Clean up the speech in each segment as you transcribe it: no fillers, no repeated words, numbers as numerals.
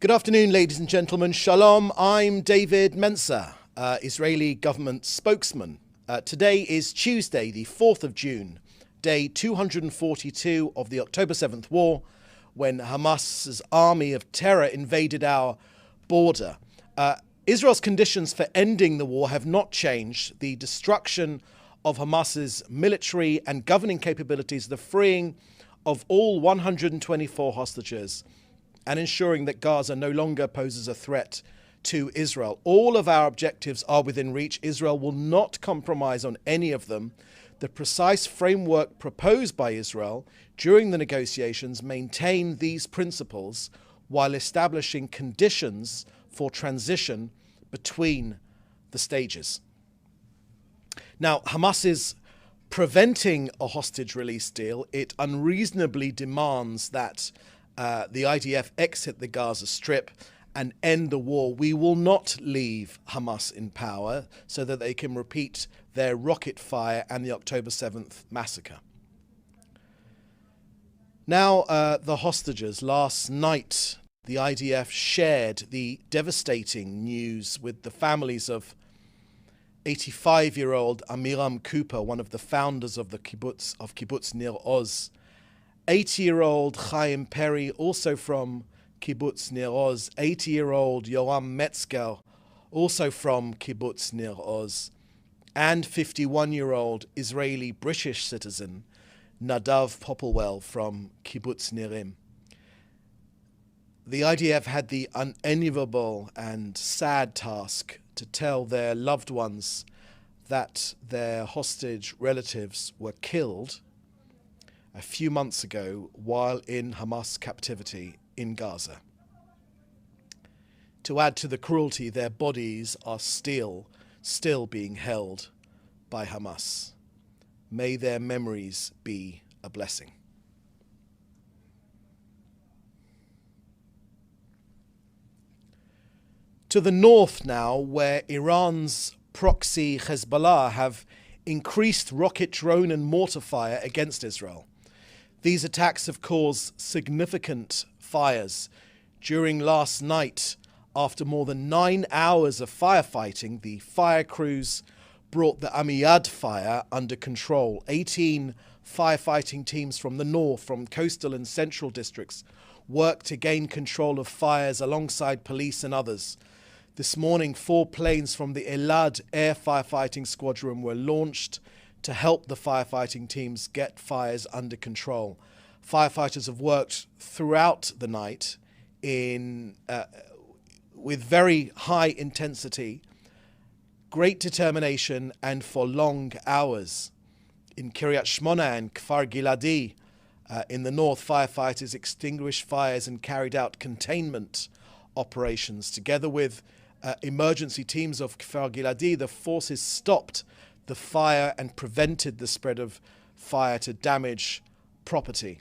Good afternoon, ladies and gentlemen. Shalom. I'm David Mencer, Israeli government spokesman. Today is Tuesday, the 4th of June, day 242 of the October 7th war, when Hamas's army of terror invaded our border. Israel's conditions for ending the war have not changed. The destruction of Hamas's military and governing capabilities, the freeing of all 124 hostages, and ensuring that Gaza no longer poses a threat to Israel. All of our objectives are within reach. Israel will not compromise on any of them. The precise framework proposed by Israel during the negotiations maintain these principles while establishing conditions for transition between the stages. Now, Hamas is preventing a hostage release deal. It unreasonably demands that the IDF exit the Gaza Strip and end the war. We will not leave Hamas in power so that they can repeat their rocket fire and the October 7th massacre. Now, the hostages. Last night, the IDF shared the devastating news with the families of 85-year-old Amiram Cooper, one of the founders of the Kibbutz Nir Oz, 80-year-old Chaim Perry, also from Kibbutz Nir Oz, 80-year-old Yoram Metzger, also from Kibbutz Nir Oz, and 51-year-old Israeli-British citizen Nadav Popplewell from Kibbutz Nirim. The IDF had the unenviable and sad task to tell their loved ones that their hostage relatives were killed a few months ago while in Hamas captivity in Gaza. To add to the cruelty, their bodies are still being held by Hamas. May their memories be a blessing. To the north now, where Iran's proxy Hezbollah have increased rocket, drone and mortar fire against Israel. These attacks have caused significant fires. During last night, after more than 9 hours of firefighting, the fire crews brought the Amiyad fire under control. 18 firefighting teams from the north, from coastal and central districts, worked to gain control of fires alongside police and others. This morning, 4 planes from the Elad Air Firefighting Squadron were launched to help the firefighting teams get fires under control. Firefighters have worked throughout the night with very high intensity, great determination, and for long hours. In Kiryat Shmona and Kfar Giladi in the north, firefighters extinguished fires and carried out containment operations. Together with emergency teams of Kfar Giladi, the forces stopped the fire and prevented the spread of fire to damage property.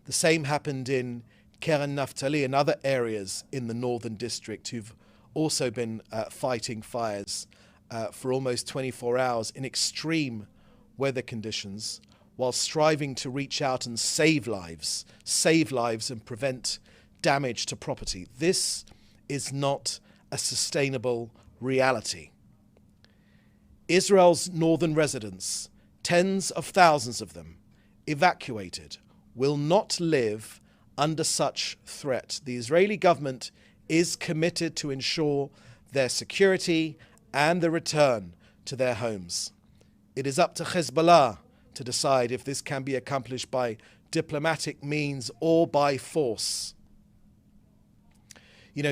The same happened in Keren Naftali and other areas in the northern district who've also been fighting fires for almost 24 hours in extreme weather conditions while striving to reach out and save lives and prevent damage to property. This is not a sustainable reality. Israel's northern residents, tens of thousands of them, evacuated, will not live under such threat. The Israeli government is committed to ensure their security and the return to their homes. It is up to Hezbollah to decide if this can be accomplished by diplomatic means or by force.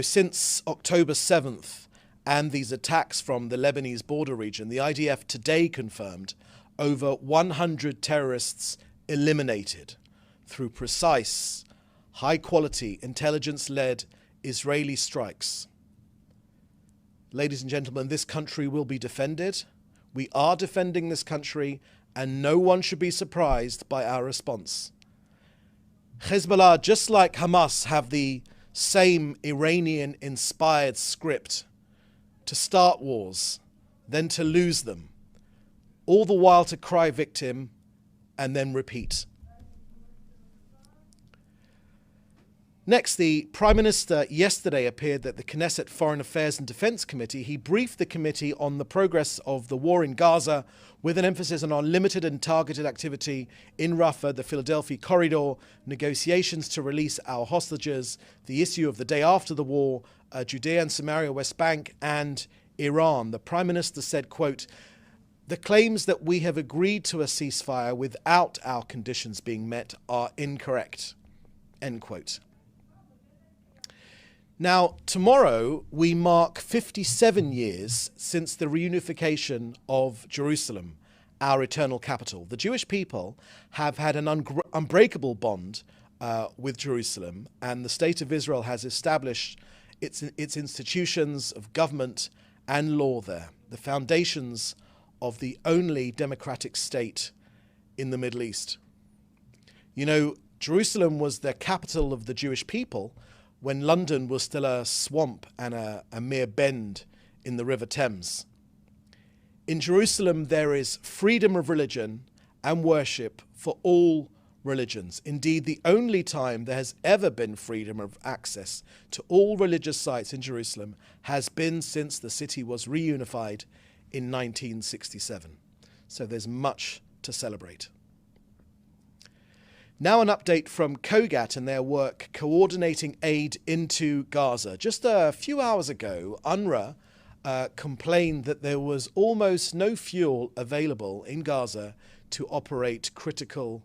Since October 7th, and these attacks from the Lebanese border region, the IDF today confirmed over 100 terrorists eliminated through precise, high-quality, intelligence-led Israeli strikes. Ladies and gentlemen, this country will be defended. We are defending this country, and no one should be surprised by our response. Hezbollah, just like Hamas, have the same Iranian-inspired script to start wars, then to lose them, all the while to cry victim and then repeat. Next, the Prime Minister yesterday appeared at the Knesset Foreign Affairs and Defence Committee. He briefed the committee on the progress of the war in Gaza, with an emphasis on our limited and targeted activity in Rafah, the Philadelphia corridor, negotiations to release our hostages, the issue of the day after the war, Judea and Samaria, West Bank, and Iran. The Prime Minister said, quote, "The claims that we have agreed to a ceasefire without our conditions being met are incorrect," end quote. Now, tomorrow we mark 57 years since the reunification of Jerusalem, our eternal capital. The Jewish people have had an unbreakable bond with Jerusalem, and the State of Israel has established its institutions of government and law there, the foundations of the only democratic state in the Middle East. You know, Jerusalem was the capital of the Jewish people when London was still a swamp and a mere bend in the River Thames. In Jerusalem, there is freedom of religion and worship for all religions. Indeed, the only time there has ever been freedom of access to all religious sites in Jerusalem has been since the city was reunified in 1967. So there's much to celebrate. Now an update from COGAT and their work coordinating aid into Gaza. Just a few hours ago, UNRWA complained that there was almost no fuel available in Gaza to operate critical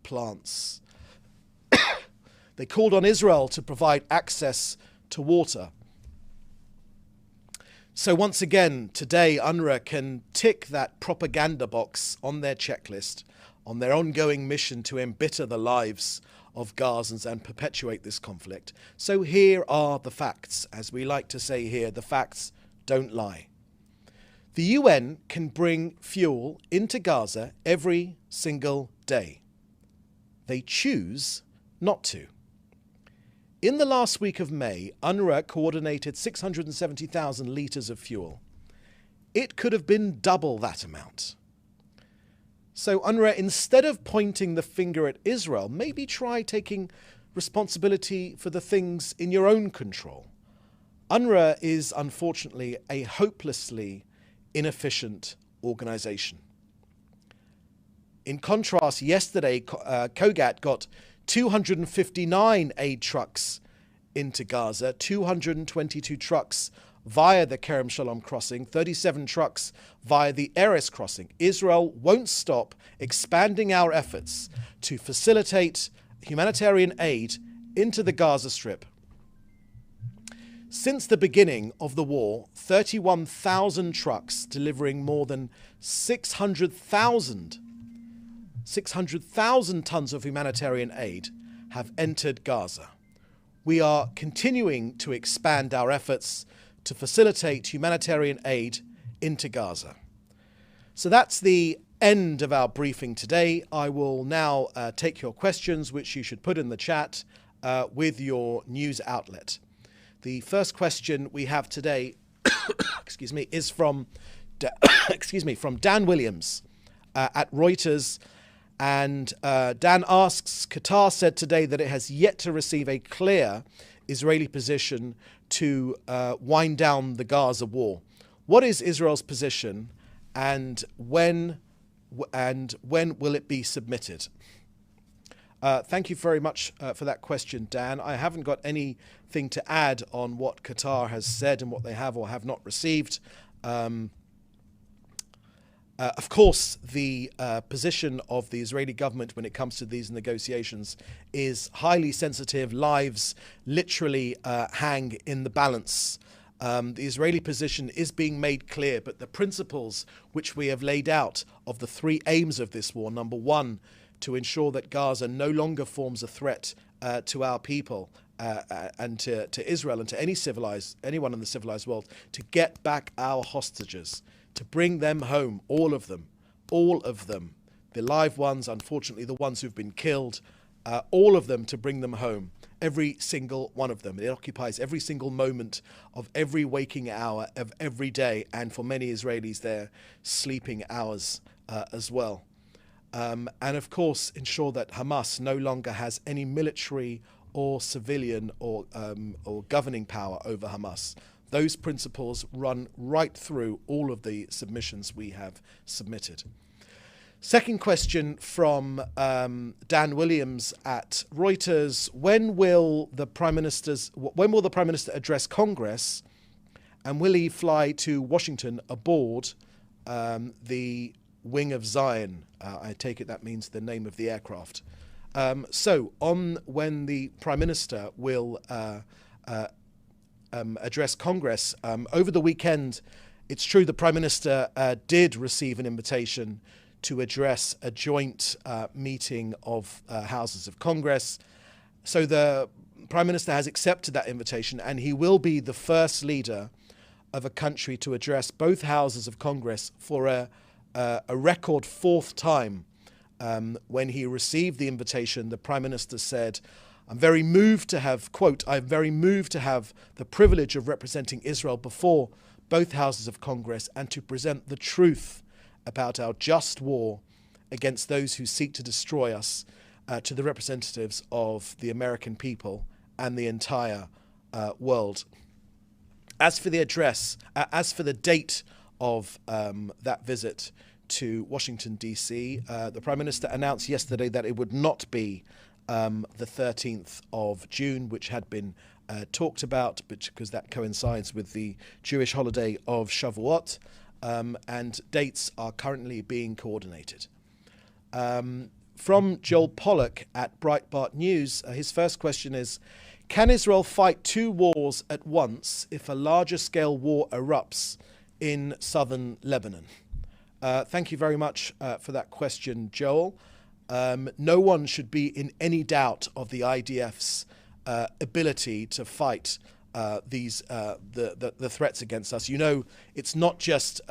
plants. They called on Israel to provide access to water. So once again, today, UNRWA can tick that propaganda box on their checklist on their ongoing mission to embitter the lives of Gazans and perpetuate this conflict. So here are the facts. As we like to say here, the facts don't lie. The UN can bring fuel into Gaza every single day. They choose not to. In the last week of May, UNRWA coordinated 670,000 litres of fuel. It could have been double that amount. So UNRWA, instead of pointing the finger at Israel, maybe try taking responsibility for the things in your own control. UNRWA is unfortunately a hopelessly inefficient organisation. In contrast, yesterday, COGAT got 259 aid trucks into Gaza, 222 trucks via the Kerem Shalom crossing, 37 trucks via the Erez crossing. Israel won't stop expanding our efforts to facilitate humanitarian aid into the Gaza Strip. Since the beginning of the war, 31,000 trucks delivering more than 600,000 tons of humanitarian aid have entered Gaza. We are continuing to expand our efforts to facilitate humanitarian aid into Gaza. So that's the end of our briefing today. I will now take your questions, which you should put in the chat with your news outlet. The first question we have today excuse me, is from from Dan Williams at Reuters. And Dan asks, Qatar said today that it has yet to receive a clear Israeli position to wind down the Gaza war. What is Israel's position, and when will it be submitted? Thank you very much for that question, Dan. I haven't got anything to add on what Qatar has said and what they have or have not received. Of course, the position of the Israeli government when it comes to these negotiations is highly sensitive. Lives literally hang in the balance. The Israeli position is being made clear, but the principles which we have laid out of the three aims of this war, number one, to ensure that Gaza no longer forms a threat to our people and to Israel and to anyone in the civilized world, to get back our hostages, to bring them home, all of them, the live ones, unfortunately the ones who've been killed, all of them, to bring them home, every single one of them. It occupies every single moment of every waking hour of every day, and for many Israelis, their sleeping hours as well. And of course, ensure that Hamas no longer has any military or civilian or governing power over Hamas. Those principles run right through all of the submissions we have submitted. Second question from Dan Williams at Reuters: When will the Prime Minister address Congress, and will he fly to Washington aboard the Wing of Zion? I take it that means the name of the aircraft. So on when the Prime Minister will address Congress over the weekend, it's true the Prime Minister did receive an invitation to address a joint meeting of Houses of Congress. So the Prime Minister has accepted that invitation, and he will be the first leader of a country to address both Houses of Congress for a record fourth time. When he received the invitation, the Prime Minister said, I'm very moved to have, quote, I'm very moved to have the privilege of representing Israel before both Houses of Congress and to present the truth about our just war against those who seek to destroy us to the representatives of the American people and the entire world. As for the address, as for the date of that visit to Washington, D.C., the Prime Minister announced yesterday that it would not be the 13th of June, which had been talked about, because that coincides with the Jewish holiday of Shavuot, and dates are currently being coordinated. From Joel Pollack at Breitbart News, his first question is, can Israel fight two wars at once if a larger scale war erupts in southern Lebanon? Thank you very much for that question, Joel. No one should be in any doubt of the IDF's ability to fight the threats against us. You know, it's not just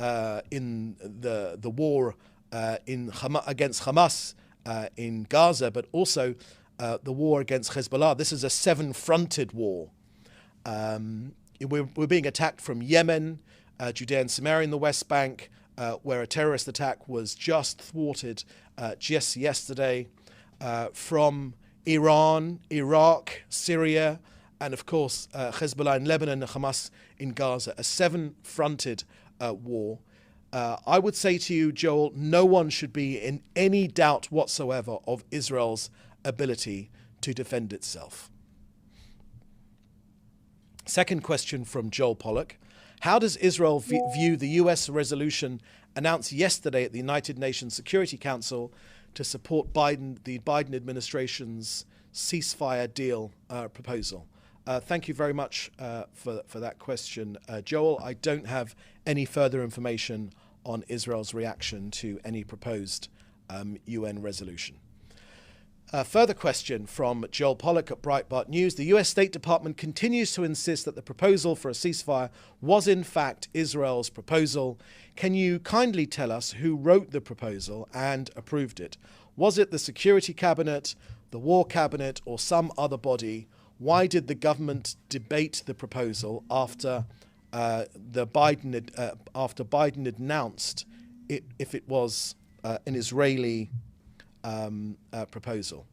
in the war against Hamas in Gaza, but also the war against Hezbollah. This is a seven-fronted war. We're being attacked from Yemen, Judea and Samaria in the West Bank, where a terrorist attack was just thwarted just yesterday, from Iran, Iraq, Syria, and of course Hezbollah in Lebanon and Hamas in Gaza, a seven-fronted war. I would say to you, Joel, no one should be in any doubt whatsoever of Israel's ability to defend itself. Second question from Joel Pollack. How does Israel view the US resolution announced yesterday at the United Nations Security Council to support the Biden administration's ceasefire deal proposal? Thank you very much for that question, Joel. I don't have any further information on Israel's reaction to any proposed UN resolution. Further question from Joel Pollack at Breitbart News. The US State Department continues to insist that the proposal for a ceasefire was in fact Israel's proposal. Can you kindly tell us who wrote the proposal and approved it? Was it the Security Cabinet, the War Cabinet, or some other body? Why did the government debate the proposal after Biden had announced if it was an Israeli proposal?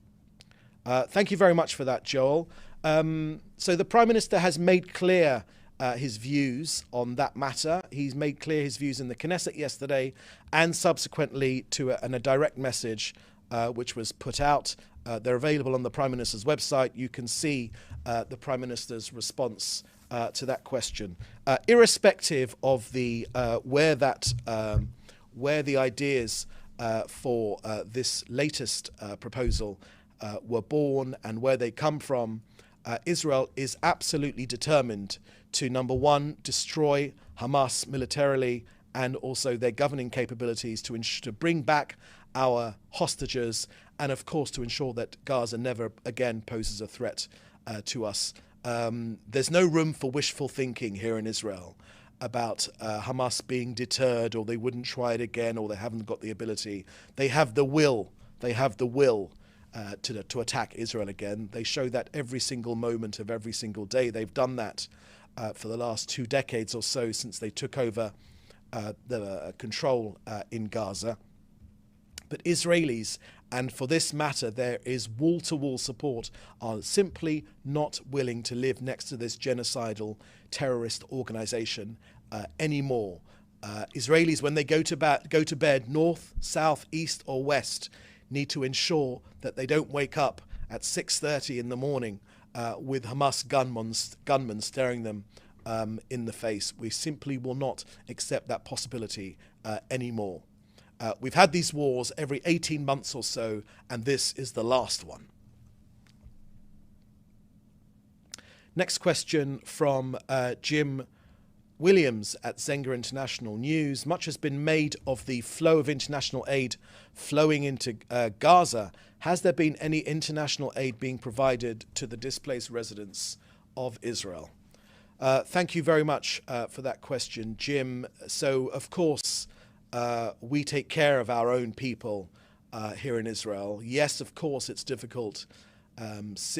Thank you very much for that, Joel. So the Prime Minister has made clear his views on that matter. He's made clear his views in the Knesset yesterday and subsequently to a direct message which was put out. They're available on the Prime Minister's website. You can see the Prime Minister's response to that question. Irrespective of the where the ideas for this latest proposal were born and where they come from, Israel is absolutely determined to, number one, destroy Hamas militarily and also their governing capabilities, to bring back our hostages, and of course to ensure that Gaza never again poses a threat to us. There's no room for wishful thinking here in Israel about Hamas being deterred, or they wouldn't try it again, or they haven't got the ability. They have the will. They have the will to attack Israel again. They show that every single moment of every single day. They've done that for the last 2 decades or so since they took over the control in Gaza. But Israelis And for this matter, there is wall-to-wall support, are simply not willing to live next to this genocidal terrorist organization anymore. Israelis, when they go to bed, north, south, east or west, need to ensure that they don't wake up at 6:30 in the morning with Hamas gunmen staring them in the face. We simply will not accept that possibility anymore. We've had these wars every 18 months or so, and this is the last one. Next question from Jim Williams at Zenga International News. Much has been made of the flow of international aid flowing into Gaza. Has there been any international aid being provided to the displaced residents of Israel? Thank you very much for that question, Jim. So, of course, we take care of our own people here in Israel. Yes, of course, it's difficult.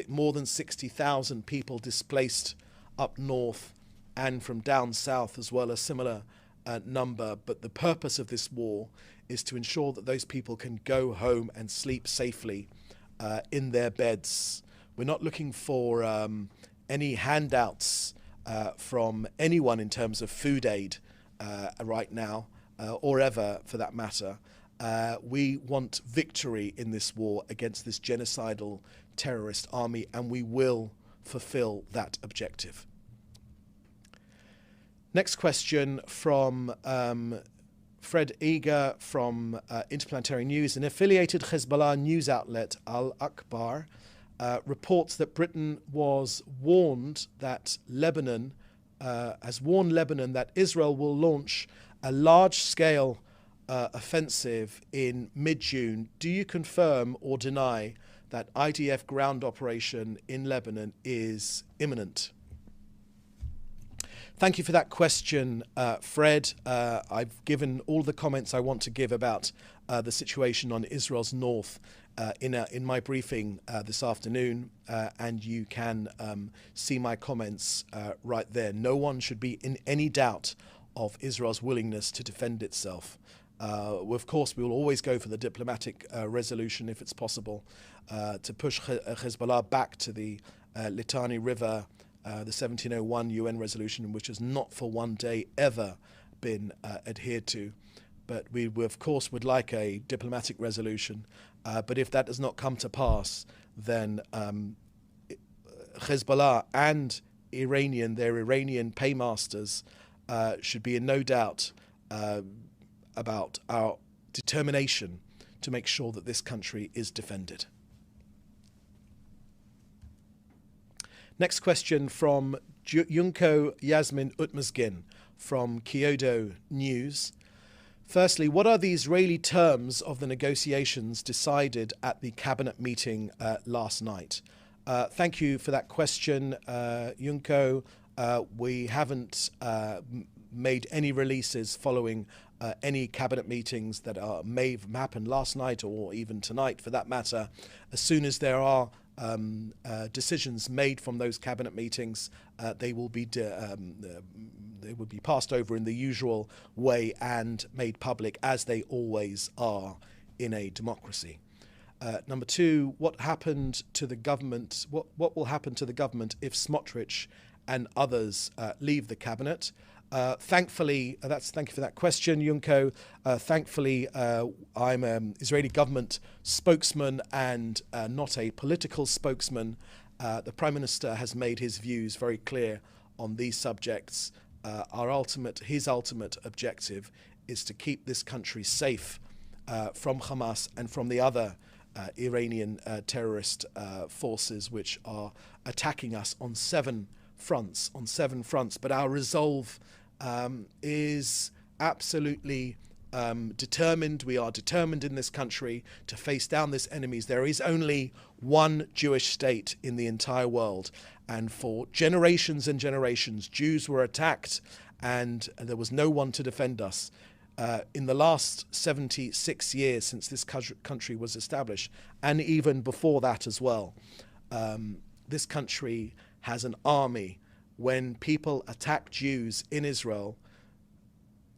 More than 60,000 people displaced up north and from down south as well, a similar number. But the purpose of this war is to ensure that those people can go home and sleep safely in their beds. We're not looking for any handouts from anyone in terms of food aid right now, or ever for that matter. We want victory in this war against this genocidal terrorist army, and we will fulfill that objective. Next question from Fred Eager from Interplanetary News. An affiliated Hezbollah news outlet, Al Akbar, reports that Britain was warned that has warned Lebanon that Israel will launch a large-scale offensive in mid-June. Do you confirm or deny that IDF ground operation in Lebanon is imminent? Thank you for that question, Fred. I've given all the comments I want to give about the situation on Israel's north in my briefing this afternoon, and you can see my comments right there. No one should be in any doubt of Israel's willingness to defend itself. Of course, we will always go for the diplomatic resolution if it's possible to push Hezbollah back to the Litani River, the 1701 UN resolution, which has not for one day ever been adhered to. But we, of course, would like a diplomatic resolution. But if that does not come to pass, then Hezbollah and their Iranian paymasters should be in no doubt about our determination to make sure that this country is defended. Next question from Junko Yasmin Utmazgin from Kyodo News. Firstly, what are the Israeli terms of the negotiations decided at the cabinet meeting last night? Thank you for that question, Junko. We haven't made any releases following any cabinet meetings that may have happened last night or even tonight for that matter. As soon as there are decisions made from those cabinet meetings, they will be passed over in the usual way and made public, as they always are in a democracy. Number two, what happened to the government? What will happen to the government if Smotrich and others leave the cabinet? Thankfully, thank you for that question, Junko. Thankfully, I'm an Israeli government spokesman and not a political spokesman. The Prime Minister has made his views very clear on these subjects. His ultimate objective is to keep this country safe from Hamas and from the other Iranian terrorist forces which are attacking us on seven fronts. But our resolve is absolutely determined. We are determined in this country to face down this enemies. There is only one Jewish state in the entire world, and for generations and generations, Jews were attacked and there was no one to defend us. In the last 76 years since this country was established, and even before that as well, this country has an army. When people attack Jews in Israel,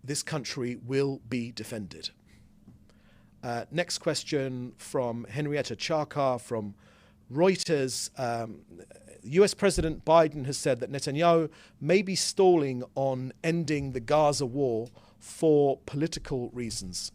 this country will be defended. Next question from Henrietta Charkar from Reuters. US President Biden has said that Netanyahu may be stalling on ending the Gaza war for political reasons.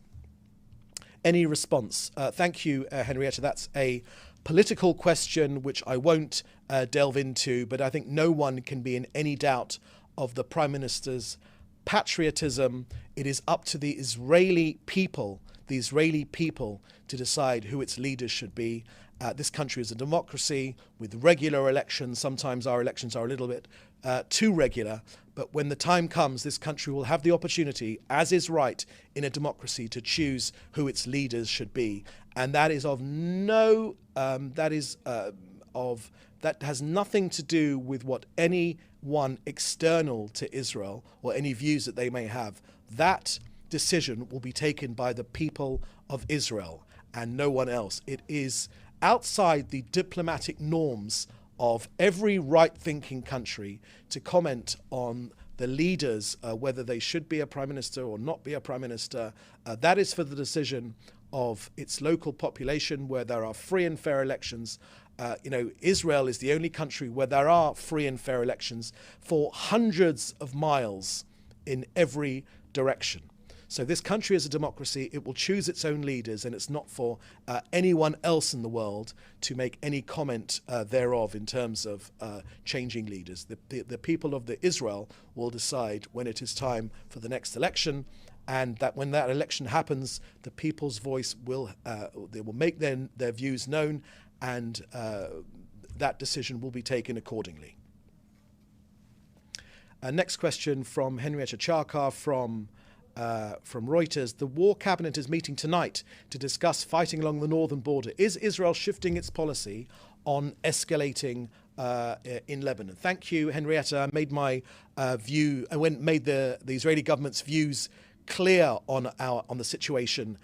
Any response? Thank you, Henrietta. That's a political question which I won't delve into, but I think no one can be in any doubt of the Prime Minister's patriotism. It is up to the Israeli people to decide who its leaders should be. This country is a democracy with regular elections. Sometimes our elections are a little bit too regular, but when the time comes, this country will have the opportunity, as is right in a democracy, to choose who its leaders should be. And that is that has nothing to do with what anyone external to Israel or any views that they may have. That decision will be taken by the people of Israel and no one else. It is outside the diplomatic norms of every right-thinking country to comment on the leaders, whether they should be a prime minister or not be a prime minister. That is for the decision of its local population, where there are free and fair elections. Israel is the only country where there are free and fair elections for hundreds of miles in every direction. So this country is a democracy. It will choose its own leaders, and it's not for anyone else in the world to make any comment thereof in terms of changing leaders. The people of Israel will decide when it is time for the next election, and that when that election happens, the people's voice they will make their views known, and that decision will be taken accordingly. Next question from Henrietta Charkar from Reuters. The War Cabinet is meeting tonight to discuss fighting along the northern border. Is Israel shifting its policy on escalating in Lebanon? Thank you, Henrietta. I made my view. I made the Israeli government's views clear on the situation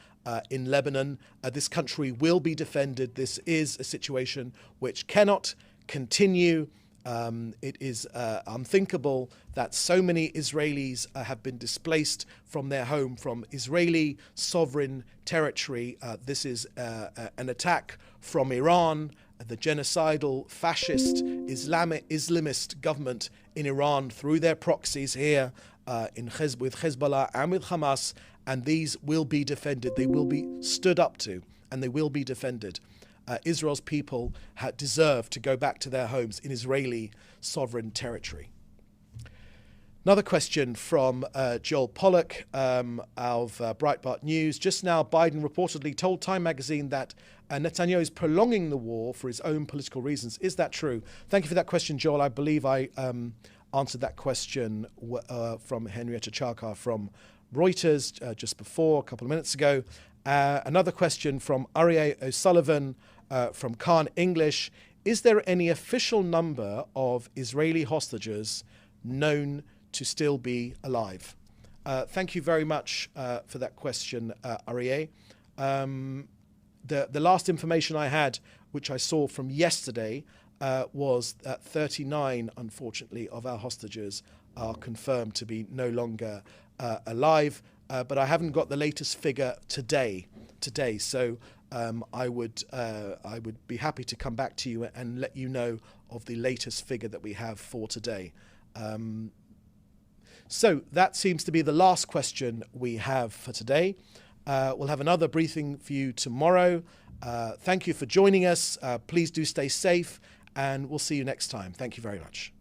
in Lebanon. This country will be defended. This is a situation which cannot continue. It is unthinkable that so many Israelis have been displaced from their home, from Israeli sovereign territory. This is an attack from Iran, the genocidal, fascist, Islamist government in Iran through their proxies here with Hezbollah and with Hamas, and these will be defended. They will be stood up to, and they will be defended. Israel's people deserve to go back to their homes in Israeli sovereign territory. Another question from Joel Pollack of Breitbart News. Just now, Biden reportedly told Time magazine that Netanyahu is prolonging the war for his own political reasons. Is that true? Thank you for that question, Joel. I believe I answered that question from Henrietta Charkar from Reuters just before, a couple of minutes ago. Another question from Aryeh O'Sullivan from Khan English. Is there any official number of Israeli hostages known to still be alive? Thank you very much for that question, Aryeh. The last information I had, which I saw from yesterday, was that 39, unfortunately, of our hostages are confirmed to be no longer alive. But I haven't got the latest figure today. So I would be happy to come back to you and let you know of the latest figure that we have for today. So that seems to be the last question we have for today. We'll have another briefing for you tomorrow. Thank you for joining us. Please do stay safe, and we'll see you next time. Thank you very much.